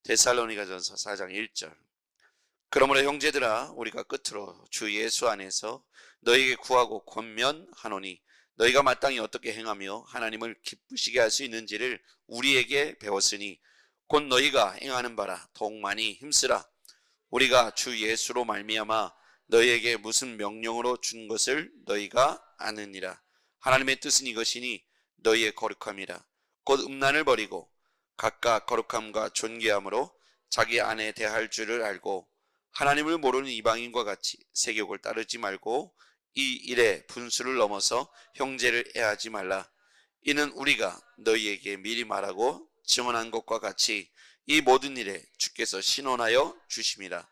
데살로니가전서 4장 1절. 그러므로 형제들아 우리가 끝으로 주 예수 안에서 너희에게 구하고 권면하노니 너희가 마땅히 어떻게 행하며 하나님을 기쁘시게 할 수 있는지를 우리에게 배웠으니 곧 너희가 행하는 바라 더욱 많이 힘쓰라. 우리가 주 예수로 말미암아 너희에게 무슨 명령으로 준 것을 너희가 아느니라. 하나님의 뜻은 이것이니 너희의 거룩함이라. 곧 음란을 버리고 각각 거룩함과 존귀함으로 자기 안에 대할 줄을 알고 하나님을 모르는 이방인과 같이 세욕을 따르지 말고 이 일에 분수를 넘어서 형제를 애하지 말라. 이는 우리가 너희에게 미리 말하고 증언한 것과 같이 이 모든 일에 주께서 신원하여 주심이라.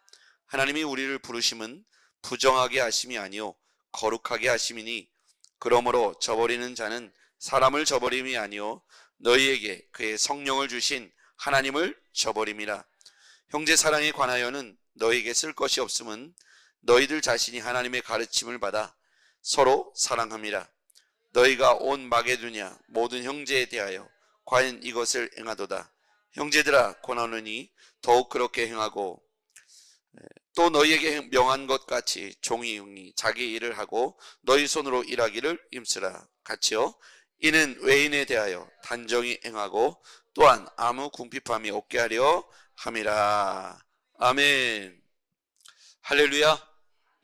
하나님이 우리를 부르심은 부정하게 하심이 아니요 거룩하게 하심이니 그러므로 저버리는 자는 사람을 저버림이 아니요 너희에게 그의 성령을 주신 하나님을 저버림이라. 형제 사랑에 관하여는 너희에게 쓸 것이 없음은 너희들 자신이 하나님의 가르침을 받아 서로 사랑함이라. 너희가 온 마게도냐 모든 형제에 대하여 과연 이것을 행하도다. 형제들아 고나노니 더욱 그렇게 행하고 또 너희에게 명한 것 같이 종이 자기 일을 하고 너희 손으로 일하기를 힘쓰라. 같이요. 이는 외인에 대하여 단정히 행하고 또한 아무 궁핍함이 없게 하려 함이라. 아멘. 할렐루야.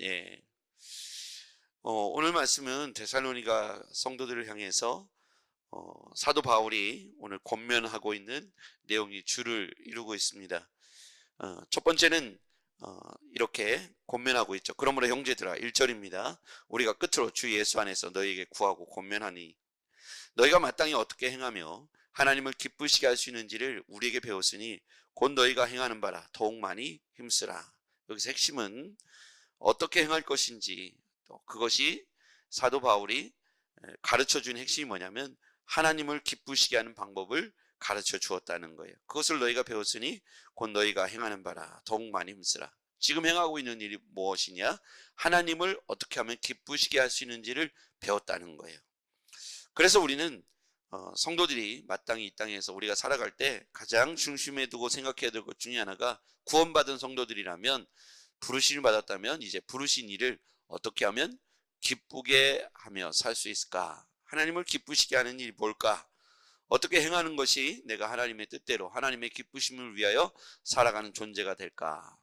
예. 오늘 말씀은 데살로니가 성도들을 향해서 사도 바울이 오늘 권면하고 있는 내용이 줄을 이루고 있습니다. 첫 번째는 이렇게 권면하고 있죠. 그러므로 형제들아 1절입니다. 우리가 끝으로 주 예수 안에서 너희에게 구하고 권면하니 너희가 마땅히 어떻게 행하며 하나님을 기쁘시게 할 수 있는지를 우리에게 배웠으니 곧 너희가 행하는 바라 더욱 많이 힘쓰라. 여기서 핵심은 어떻게 행할 것인지, 또 그것이 사도 바울이 가르쳐준 핵심이 뭐냐면 하나님을 기쁘시게 하는 방법을 가르쳐 주었다는 거예요. 그것을 너희가 배웠으니 곧 너희가 행하는 바라 더욱 많이 힘쓰라. 지금 행하고 있는 일이 무엇이냐? 하나님을 어떻게 하면 기쁘시게 할 수 있는지를 배웠다는 거예요. 그래서 우리는 성도들이 마땅히 이 땅에서 우리가 살아갈 때 가장 중심에 두고 생각해야 될 것 중에 하나가 구원받은 성도들이라면, 부르심을 받았다면 이제 부르신 일을 어떻게 하면 기쁘게 하며 살 수 있을까? 하나님을 기쁘시게 하는 일이 뭘까? 어떻게 행하는 것이 내가 하나님의 뜻대로 하나님의 기쁘심을 위하여 살아가는 존재가 될까?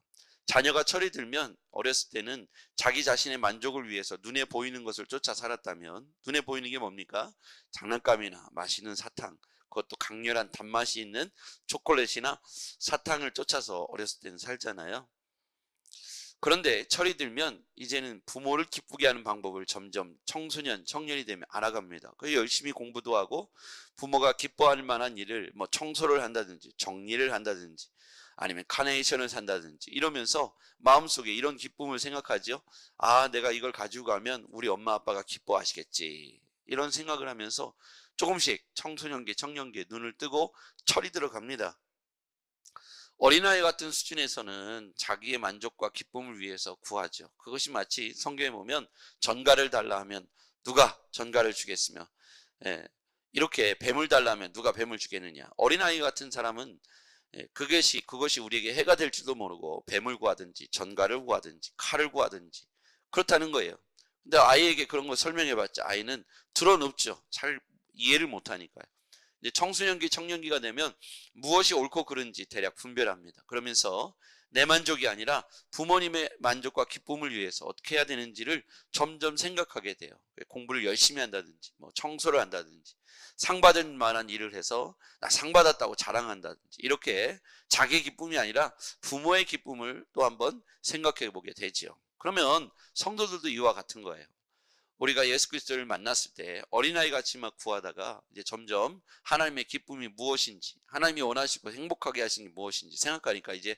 자녀가 철이 들면 어렸을 때는 자기 자신의 만족을 위해서 눈에 보이는 것을 쫓아 살았다면, 눈에 보이는 게 뭡니까? 장난감이나 맛있는 사탕, 그것도 강렬한 단맛이 있는 초콜릿이나 사탕을 쫓아서 어렸을 때는 살잖아요. 그런데 철이 들면 이제는 부모를 기쁘게 하는 방법을 점점 청소년, 청년이 되면 알아갑니다. 그래서 열심히 공부도 하고 부모가 기뻐할 만한 일을 청소를 한다든지 정리를 한다든지 아니면 카네이션을 산다든지 이러면서 마음속에 이런 기쁨을 생각하죠. 아, 내가 이걸 가지고 가면 우리 엄마 아빠가 기뻐하시겠지. 이런 생각을 하면서 조금씩 청소년기, 청년기에 눈을 뜨고 철이 들어갑니다. 어린아이 같은 수준에서는 자기의 만족과 기쁨을 위해서 구하죠. 그것이 마치 성경에 보면 전갈을 달라 하면 누가 전갈을 주겠으며, 이렇게 뱀을 달라 하면 누가 뱀을 주겠느냐. 어린아이 같은 사람은 그것이 우리에게 해가 될지도 모르고 뱀을 구하든지 전갈을 구하든지 칼을 구하든지 그렇다는 거예요. 근데 아이에게 그런 걸 설명해봤자 아이는 들어눕죠. 잘 이해를 못하니까요. 이제 청소년기, 청년기가 되면 무엇이 옳고 그른지 대략 분별합니다. 그러면서 내 만족이 아니라 부모님의 만족과 기쁨을 위해서 어떻게 해야 되는지를 점점 생각하게 돼요. 공부를 열심히 한다든지, 청소를 한다든지, 상 받을 만한 일을 해서 나 상 받았다고 자랑한다든지, 이렇게 자기 기쁨이 아니라 부모의 기쁨을 또 한번 생각해 보게 되죠. 그러면 성도들도 이와 같은 거예요. 우리가 예수 그리스도를 만났을 때 어린아이 같이 막 구하다가 이제 점점 하나님의 기쁨이 무엇인지, 하나님이 원하시고 행복하게 하시는 게 무엇인지 생각하니까 이제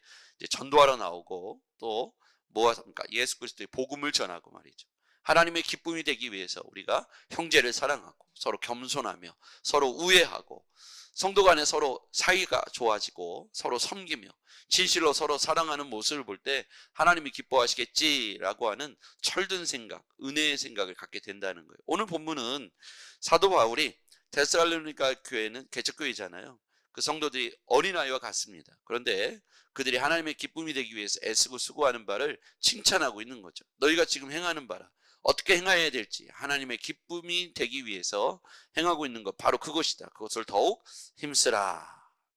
전도하러 나오고 또 뭐합니까? 예수 그리스도의 복음을 전하고 말이죠. 하나님의 기쁨이 되기 위해서 우리가 형제를 사랑하고 서로 겸손하며 서로 우애하고 성도 간에 서로 사이가 좋아지고 서로 섬기며 진실로 서로 사랑하는 모습을 볼 때 하나님이 기뻐하시겠지라고 하는 철든 생각, 은혜의 생각을 갖게 된다는 거예요. 오늘 본문은 사도 바울이 데살로니가 교회는 개척교회잖아요. 그 성도들이 어린아이와 같습니다. 그런데 그들이 하나님의 기쁨이 되기 위해서 애쓰고 수고하는 바를 칭찬하고 있는 거죠. 너희가 지금 행하는 바라, 어떻게 행해야 될지 하나님의 기쁨이 되기 위해서 행하고 있는 것, 바로 그것이다. 그것을 더욱 힘쓰라,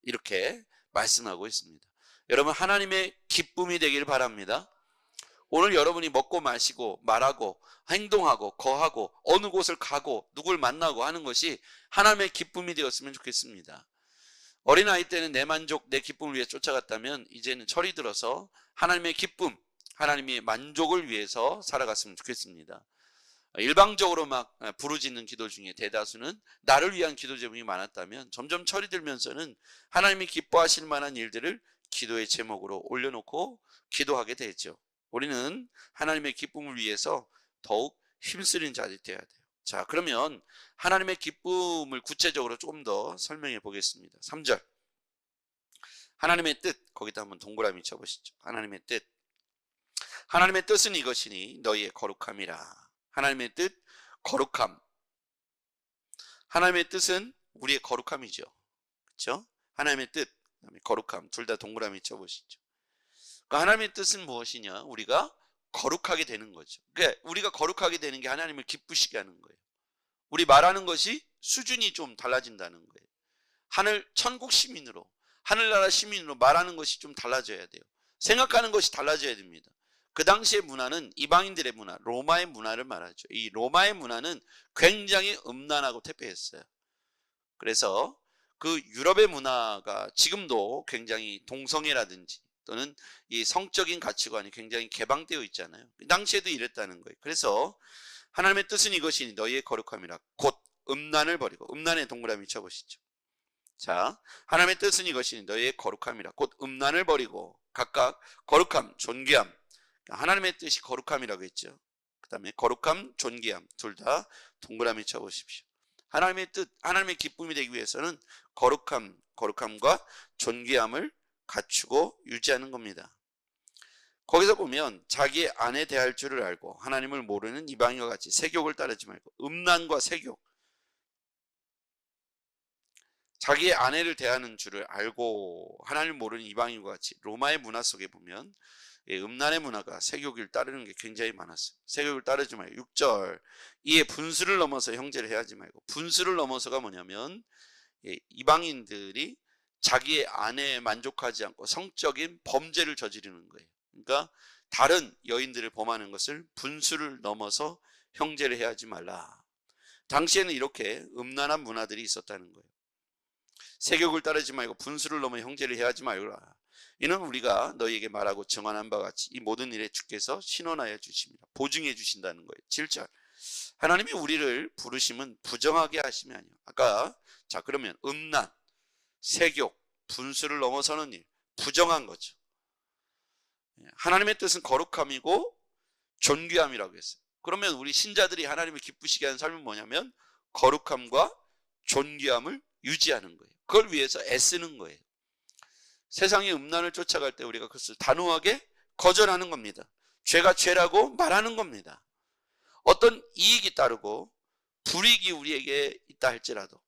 이렇게 말씀하고 있습니다. 여러분, 하나님의 기쁨이 되길 바랍니다. 오늘 여러분이 먹고 마시고 말하고 행동하고 거하고 어느 곳을 가고 누굴 만나고 하는 것이 하나님의 기쁨이 되었으면 좋겠습니다. 어린아이 때는 내 만족, 내 기쁨을 위해 쫓아갔다면 이제는 철이 들어서 하나님의 기쁨, 하나님의 만족을 위해서 살아갔으면 좋겠습니다. 일방적으로 막 부르짖는 기도 중에 대다수는 나를 위한 기도 제목이 많았다면 점점 철이 들면서는 하나님이 기뻐하실 만한 일들을 기도의 제목으로 올려놓고 기도하게 되죠. 우리는 하나님의 기쁨을 위해서 더욱 힘쓰는 자들이 되어야 돼요. 자, 그러면 하나님의 기쁨을 구체적으로 조금 더 설명해 보겠습니다. 3절. 하나님의 뜻, 거기다 한번 동그라미 쳐보시죠. 하나님의 뜻. 하나님의 뜻은 이것이니 너희의 거룩함이라. 하나님의 뜻, 거룩함. 하나님의 뜻은 우리의 거룩함이죠. 그렇죠? 하나님의 뜻, 거룩함, 둘 다 동그라미 쳐보시죠. 하나님의 뜻은 무엇이냐? 우리가 거룩하게 되는 거죠. 그러니까 우리가 거룩하게 되는 게 하나님을 기쁘시게 하는 거예요. 우리 말하는 것이 수준이 좀 달라진다는 거예요. 천국 시민으로, 하늘나라 시민으로 말하는 것이 좀 달라져야 돼요. 생각하는 것이 달라져야 됩니다. 그 당시의 문화는 이방인들의 문화, 로마의 문화를 말하죠. 이 로마의 문화는 굉장히 음란하고 퇴폐했어요. 그래서 그 유럽의 문화가 지금도 굉장히 동성애라든지 또는 이 성적인 가치관이 굉장히 개방되어 있잖아요. 그 당시에도 이랬다는 거예요. 그래서 하나님의 뜻은 이것이니 너희의 거룩함이라. 곧 음란을 버리고, 음란의 동그라미 쳐보시죠. 자, 하나님의 뜻은 이것이니 너희의 거룩함이라. 곧 음란을 버리고 각각 거룩함, 존귀함. 하나님의 뜻이 거룩함이라고 했죠. 그 다음에 거룩함, 존귀함, 둘 다 동그라미 쳐보십시오. 하나님의 뜻, 하나님의 기쁨이 되기 위해서는 거룩함과 존귀함을 갖추고 유지하는 겁니다. 거기서 보면 자기의 아내 대할 줄을 알고 하나님을 모르는 이방인과 같이 세욕을 따르지 말고, 음란과 세욕, 자기의 아내를 대하는 줄을 알고 하나님을 모르는 이방인과 같이, 로마의 문화 속에 보면 음란의 문화가 세욕을 따르는 게 굉장히 많았어요. 세욕을 따르지 말고. 6절, 이에 분수를 넘어서 형제를 해하지 말고. 분수를 넘어서가 뭐냐면 이방인들이 자기의 아내에 만족하지 않고 성적인 범죄를 저지르는 거예요. 그러니까 다른 여인들을 범하는 것을 분수를 넘어서 형제를 해하지 말라. 당시에는 이렇게 음란한 문화들이 있었다는 거예요. 세욕을 따르지 말고 분수를 넘어 형제를 해하지 말라. 이는 우리가 너희에게 말하고 정한한 바와 같이 이 모든 일에 주께서 신원하여 주십니다. 보증해 주신다는 거예요. 7절. 하나님이 우리를 부르심은 부정하게 하심이 아니요. 아까 자, 그러면 음란, 세욕, 분수를 넘어서는 일, 부정한 거죠. 하나님의 뜻은 거룩함이고 존귀함이라고 했어요. 그러면 우리 신자들이 하나님을 기쁘시게 하는 삶은 뭐냐면 거룩함과 존귀함을 유지하는 거예요. 그걸 위해서 애쓰는 거예요. 세상의 음란을 쫓아갈 때 우리가 그것을 단호하게 거절하는 겁니다. 죄가 죄라고 말하는 겁니다. 어떤 이익이 따르고 불이익이 우리에게 있다 할지라도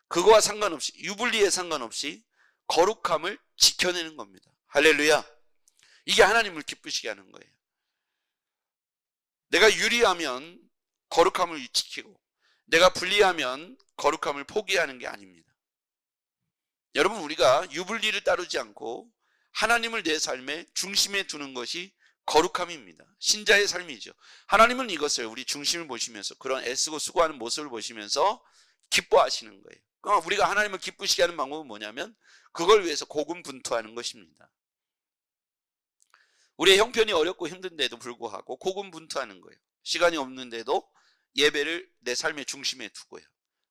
그거와 상관없이, 유불리에 상관없이 거룩함을 지켜내는 겁니다. 할렐루야. 이게 하나님을 기쁘시게 하는 거예요. 내가 유리하면 거룩함을 지키고 내가 불리하면 거룩함을 포기하는 게 아닙니다. 여러분, 우리가 유불리를 따르지 않고 하나님을 내 삶의 중심에 두는 것이 거룩함입니다. 신자의 삶이죠. 하나님은 이것을 우리 중심을 보시면서 그런 애쓰고 수고하는 모습을 보시면서 기뻐하시는 거예요. 그러니까 우리가 하나님을 기쁘시게 하는 방법은 뭐냐면 그걸 위해서 고군분투하는 것입니다. 우리의 형편이 어렵고 힘든데도 불구하고 고군분투하는 거예요. 시간이 없는데도 예배를 내 삶의 중심에 두고요.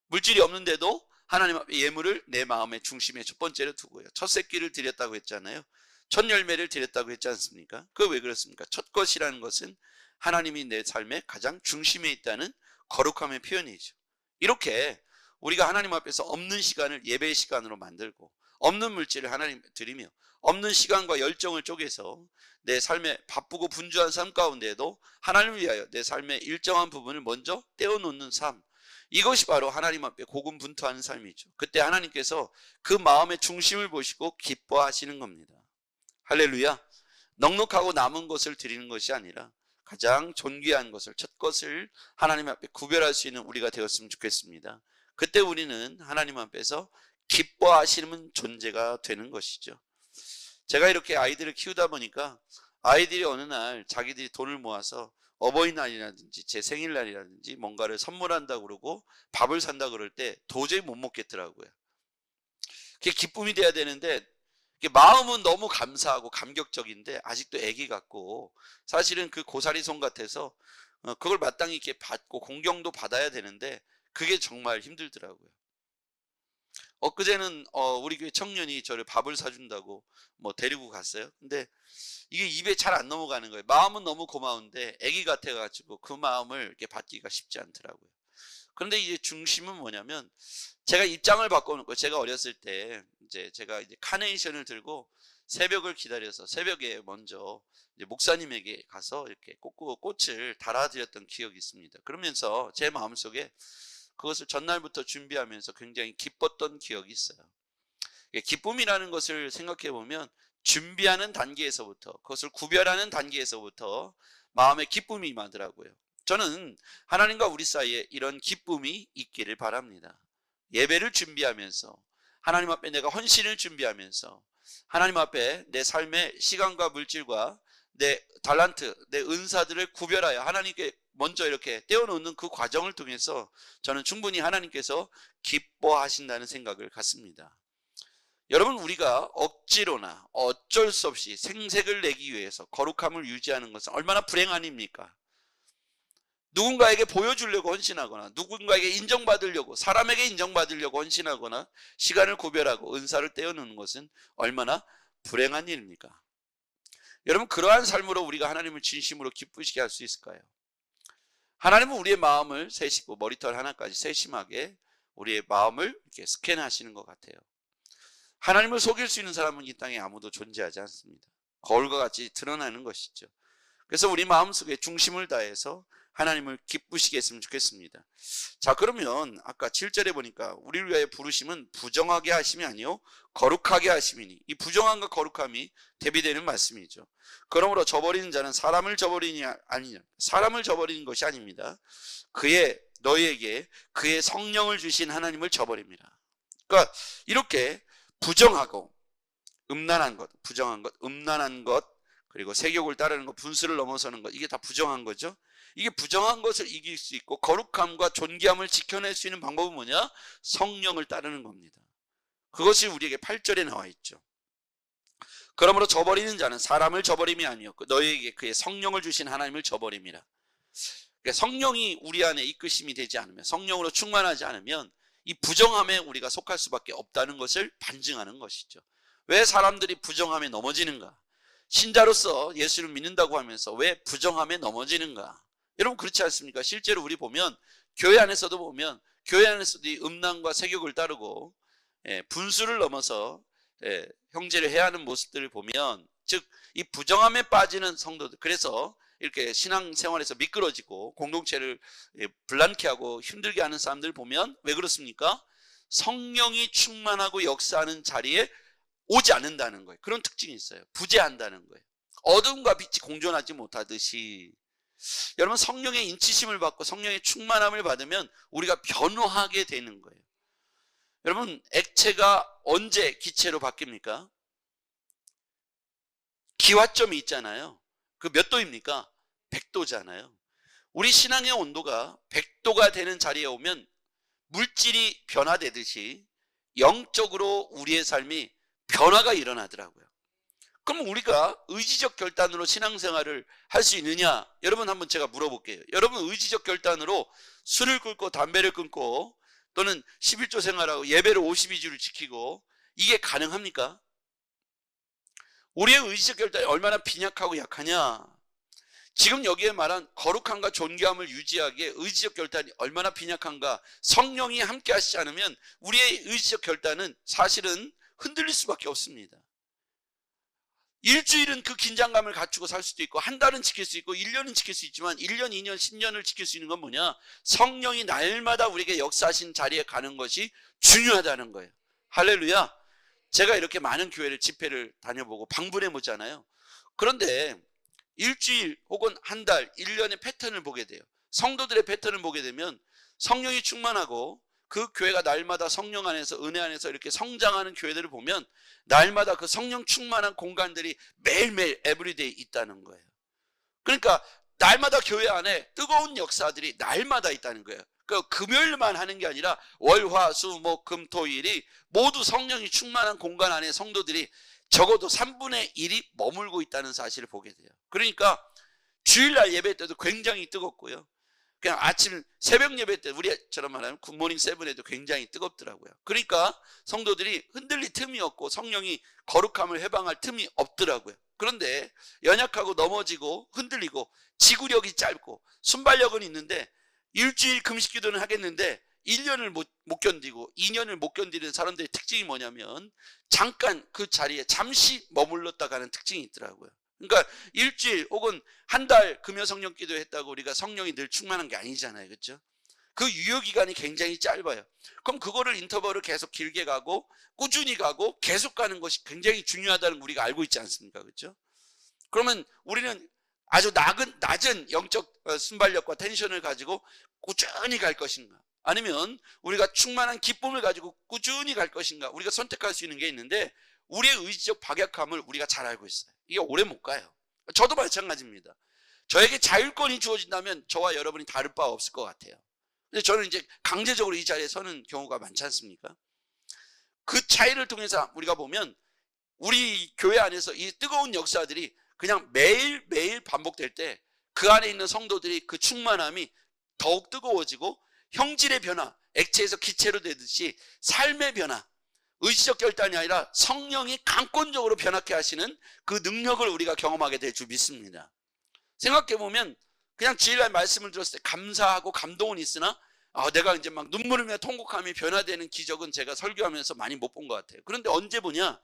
물질이 없는데도 하나님 앞에 예물을 내 마음의 중심에 첫 번째로 두고요. 첫 새끼를 드렸다고 했잖아요. 첫 열매를 드렸다고 했지 않습니까? 그게 왜 그렇습니까? 첫 것이라는 것은 하나님이 내 삶의 가장 중심에 있다는 거룩함의 표현이죠. 이렇게 우리가 하나님 앞에서 없는 시간을 예배의 시간으로 만들고 없는 물질을 하나님 드리며 없는 시간과 열정을 쪼개서 내 삶에 바쁘고 분주한 삶 가운데에도 하나님을 위하여 내 삶의 일정한 부분을 먼저 떼어놓는 삶, 이것이 바로 하나님 앞에 고군분투하는 삶이죠. 그때 하나님께서 그 마음의 중심을 보시고 기뻐하시는 겁니다. 할렐루야. 넉넉하고 남은 것을 드리는 것이 아니라 가장 존귀한 것을, 첫 것을 하나님 앞에 구별할 수 있는 우리가 되었으면 좋겠습니다. 그때 우리는 하나님 앞에서 기뻐하시는 존재가 되는 것이죠. 제가 이렇게 아이들을 키우다 보니까 아이들이 어느 날 자기들이 돈을 모아서 어버이날이라든지 제 생일날이라든지 뭔가를 선물한다고 그러고 밥을 산다고 그럴 때 도저히 못 먹겠더라고요. 그게 기쁨이 돼야 되는데 마음은 너무 감사하고 감격적인데 아직도 애기 같고, 사실은 그 고사리 손 같아서 그걸 마땅히 이렇게 받고 공경도 받아야 되는데 그게 정말 힘들더라고요. 엊그제는 우리 교회 청년이 저를 밥을 사준다고 뭐 데리고 갔어요. 근데 이게 입에 잘 안 넘어가는 거예요. 마음은 너무 고마운데 애기 같아가지고 그 마음을 이렇게 받기가 쉽지 않더라고요. 그런데 이제 중심은 뭐냐면, 제가 입장을 바꿔놓고, 제가 어렸을 때 제가 카네이션을 들고 새벽을 기다려서 새벽에 먼저 이제 목사님에게 가서 이렇게 꽃을 달아드렸던 기억이 있습니다. 그러면서 제 마음속에 그것을 전날부터 준비하면서 굉장히 기뻤던 기억이 있어요. 기쁨이라는 것을 생각해 보면 준비하는 단계에서부터, 그것을 구별하는 단계에서부터 마음의 기쁨이 임하더라고요. 저는 하나님과 우리 사이에 이런 기쁨이 있기를 바랍니다. 예배를 준비하면서, 하나님 앞에 내가 헌신을 준비하면서, 하나님 앞에 내 삶의 시간과 물질과 내 달란트, 내 은사들을 구별하여 하나님께 먼저 이렇게 떼어놓는 그 과정을 통해서 저는 충분히 하나님께서 기뻐하신다는 생각을 갖습니다. 여러분, 우리가 억지로나 어쩔 수 없이 생색을 내기 위해서 거룩함을 유지하는 것은 얼마나 불행 아닙니까? 누군가에게 보여주려고 헌신하거나, 누군가에게 인정받으려고, 사람에게 인정받으려고 헌신하거나, 시간을 구별하고 은사를 떼어놓는 것은 얼마나 불행한 일입니까? 여러분, 그러한 삶으로 우리가 하나님을 진심으로 기쁘시게 할 수 있을까요? 하나님은 우리의 마음을 세시고 머리털 하나까지 세심하게 우리의 마음을 이렇게 스캔하시는 것 같아요. 하나님을 속일 수 있는 사람은 이 땅에 아무도 존재하지 않습니다. 거울과 같이 드러나는 것이죠. 그래서 우리 마음속에 중심을 다해서 하나님을 기쁘시게 했으면 좋겠습니다. 자, 그러면 아까 7절에 보니까 우리를 위하여 부르심은 부정하게 하심이 아니요 거룩하게 하심이니, 이 부정함과 거룩함이 대비되는 말씀이죠. 그러므로 저버리는 자는 사람을 저버리니 아니냐, 사람을 저버리는 것이 아닙니다. 너희에게 그의 성령을 주신 하나님을 저버립니다. 그러니까 이렇게 부정하고 음란한 것, 부정한 것, 음란한 것, 그리고 세욕을 따르는 것, 분수를 넘어서는 것, 이게 다 부정한 거죠. 이게 부정한 것을 이길 수 있고 거룩함과 존귀함을 지켜낼 수 있는 방법은 뭐냐? 성령을 따르는 겁니다. 그것이 우리에게 8절에 나와 있죠. 그러므로 저버리는 자는 사람을 저버림이 아니요 너희에게 그의 성령을 주신 하나님을 저버림이라. 그러니까 성령이 우리 안에 이끄심이 되지 않으면, 성령으로 충만하지 않으면 이 부정함에 우리가 속할 수밖에 없다는 것을 반증하는 것이죠. 왜 사람들이 부정함에 넘어지는가? 신자로서 예수를 믿는다고 하면서 왜 부정함에 넘어지는가? 여러분, 그렇지 않습니까? 실제로 우리 보면 교회 안에서도 이 음란과 세욕을 따르고 분수를 넘어서 형제를 해하는 모습들을 보면, 즉 이 부정함에 빠지는 성도들, 그래서 이렇게 신앙생활에서 미끄러지고 공동체를 불안케 하고 힘들게 하는 사람들 보면 왜 그렇습니까? 성령이 충만하고 역사하는 자리에 오지 않는다는 거예요. 그런 특징이 있어요. 부재한다는 거예요. 어둠과 빛이 공존하지 못하듯이, 여러분, 성령의 인치심을 받고 성령의 충만함을 받으면 우리가 변화하게 되는 거예요. 여러분, 액체가 언제 기체로 바뀝니까? 기화점이 있잖아요. 그 몇 도입니까? 100도잖아요. 우리 신앙의 온도가 100도가 되는 자리에 오면 물질이 변화되듯이 영적으로 우리의 삶이 변화가 일어나더라고요. 그럼 우리가 의지적 결단으로 신앙생활을 할 수 있느냐? 여러분, 한번 제가 물어볼게요. 여러분, 의지적 결단으로 술을 끊고 담배를 끊고 또는 11조 생활하고 예배를 52주를 지키고 이게 가능합니까? 우리의 의지적 결단이 얼마나 빈약하고 약하냐? 지금 여기에 말한 거룩함과 존귀함을 유지하기에 의지적 결단이 얼마나 빈약한가? 성령이 함께 하시지 않으면 우리의 의지적 결단은 사실은 흔들릴 수밖에 없습니다. 일주일은 그 긴장감을 갖추고 살 수도 있고, 한 달은 지킬 수 있고, 1년은 지킬 수 있지만 1년, 2년, 10년을 지킬 수 있는 건 뭐냐? 성령이 날마다 우리에게 역사하신 자리에 가는 것이 중요하다는 거예요. 할렐루야. 제가 이렇게 많은 교회를 집회를 다녀보고 방문해 보잖아요. 그런데 일주일 혹은 한 달, 1년의 패턴을 보게 돼요. 성도들의 패턴을 보게 되면 성령이 충만하고 그 교회가 날마다 성령 안에서, 은혜 안에서 이렇게 성장하는 교회들을 보면 날마다 그 성령 충만한 공간들이 매일매일 에브리데이 있다는 거예요. 그러니까 날마다 교회 안에 뜨거운 역사들이 날마다 있다는 거예요. 그 금요일만 하는 게 아니라 월, 화, 수, 목, 금, 토, 일이 모두 성령이 충만한 공간 안에 성도들이 적어도 3분의 1이 머물고 있다는 사실을 보게 돼요. 그러니까 주일날 예배 때도 굉장히 뜨겁고요. 그냥 아침 새벽 예배 때 우리처럼 말하면 굿모닝 세븐에도 굉장히 뜨겁더라고요. 그러니까 성도들이 흔들릴 틈이 없고 성령이 거룩함을 해방할 틈이 없더라고요. 그런데 연약하고 넘어지고 흔들리고 지구력이 짧고 순발력은 있는데 일주일 금식 기도는 하겠는데 1년을 못 견디고 2년을 못 견디는 사람들의 특징이 뭐냐면 잠깐 그 자리에 잠시 머물렀다 가는 특징이 있더라고요. 그러니까 일주일 혹은 한 달 금요 성령 기도했다고 우리가 성령이 늘 충만한 게 아니잖아요. 그렇죠? 그 유효 기간이 굉장히 짧아요. 그럼 그거를 인터벌을 계속 길게 가고 꾸준히 가고 계속 가는 것이 굉장히 중요하다는 걸 우리가 알고 있지 않습니까? 그렇죠? 그러면 우리는 아주 낮은 영적 순발력과 텐션을 가지고 꾸준히 갈 것인가? 아니면 우리가 충만한 기쁨을 가지고 꾸준히 갈 것인가? 우리가 선택할 수 있는 게 있는데 우리의 의지적 박약함을 우리가 잘 알고 있어요. 이게 오래 못 가요. 저도 마찬가지입니다. 저에게 자율권이 주어진다면 저와 여러분이 다를 바 없을 것 같아요. 근데 저는 이제 강제적으로 이 자리에 서는 경우가 많지 않습니까? 그 차이를 통해서 우리가 보면 우리 교회 안에서 이 뜨거운 역사들이 그냥 매일매일 반복될 때 그 안에 있는 성도들이 그 충만함이 더욱 뜨거워지고 형질의 변화, 액체에서 기체로 되듯이 삶의 변화, 의지적 결단이 아니라 성령이 강권적으로 변하게 하시는 그 능력을 우리가 경험하게 될 줄 믿습니다. 생각해보면 그냥 주일날 말씀을 들었을 때 감사하고 감동은 있으나 내가 이제 막 눈물 흘리며 통곡함이 변화되는 기적은 제가 설교하면서 많이 못 본 것 같아요. 그런데 언제 보냐?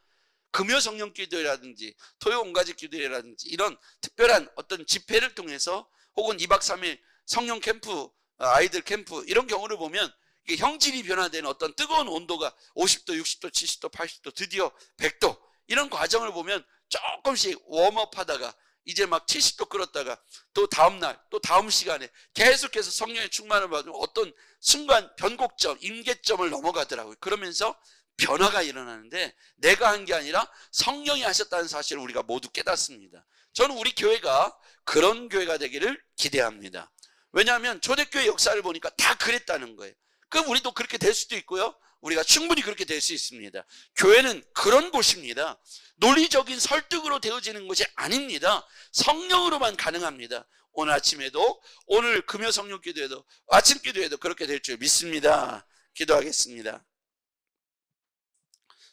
금요 성령 기도회라든지 토요 온가지 기도회라든지 이런 특별한 어떤 집회를 통해서 혹은 2박 3일 성령 캠프, 아이들 캠프 이런 경우를 보면 이게 형질이 변화되는 어떤 뜨거운 온도가 50도, 60도, 70도, 80도, 드디어 100도 이런 과정을 보면 조금씩 웜업 하다가 이제 막 70도 끌었다가 또 다음날 또 다음 시간에 계속해서 성령의 충만을 받으면 어떤 순간 변곡점, 임계점을 넘어가더라고요. 그러면서 변화가 일어나는데 내가 한 게 아니라 성령이 하셨다는 사실을 우리가 모두 깨닫습니다. 저는 우리 교회가 그런 교회가 되기를 기대합니다. 왜냐하면 초대교회 역사를 보니까 다 그랬다는 거예요. 그럼 우리도 그렇게 될 수도 있고요. 우리가 충분히 그렇게 될 수 있습니다. 교회는 그런 곳입니다. 논리적인 설득으로 되어지는 것이 아닙니다. 성령으로만 가능합니다. 오늘 아침에도 오늘 금요 성령 기도에도 아침 기도에도 그렇게 될 줄 믿습니다. 기도하겠습니다.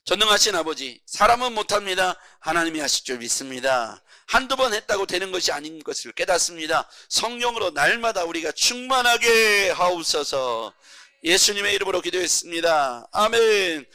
전능하신 아버지, 사람은 못합니다. 하나님이 하실 줄 믿습니다. 한두 번 했다고 되는 것이 아닌 것을 깨닫습니다. 성령으로 날마다 우리가 충만하게 하옵소서. 예수님의 이름으로 기도했습니다. 아멘.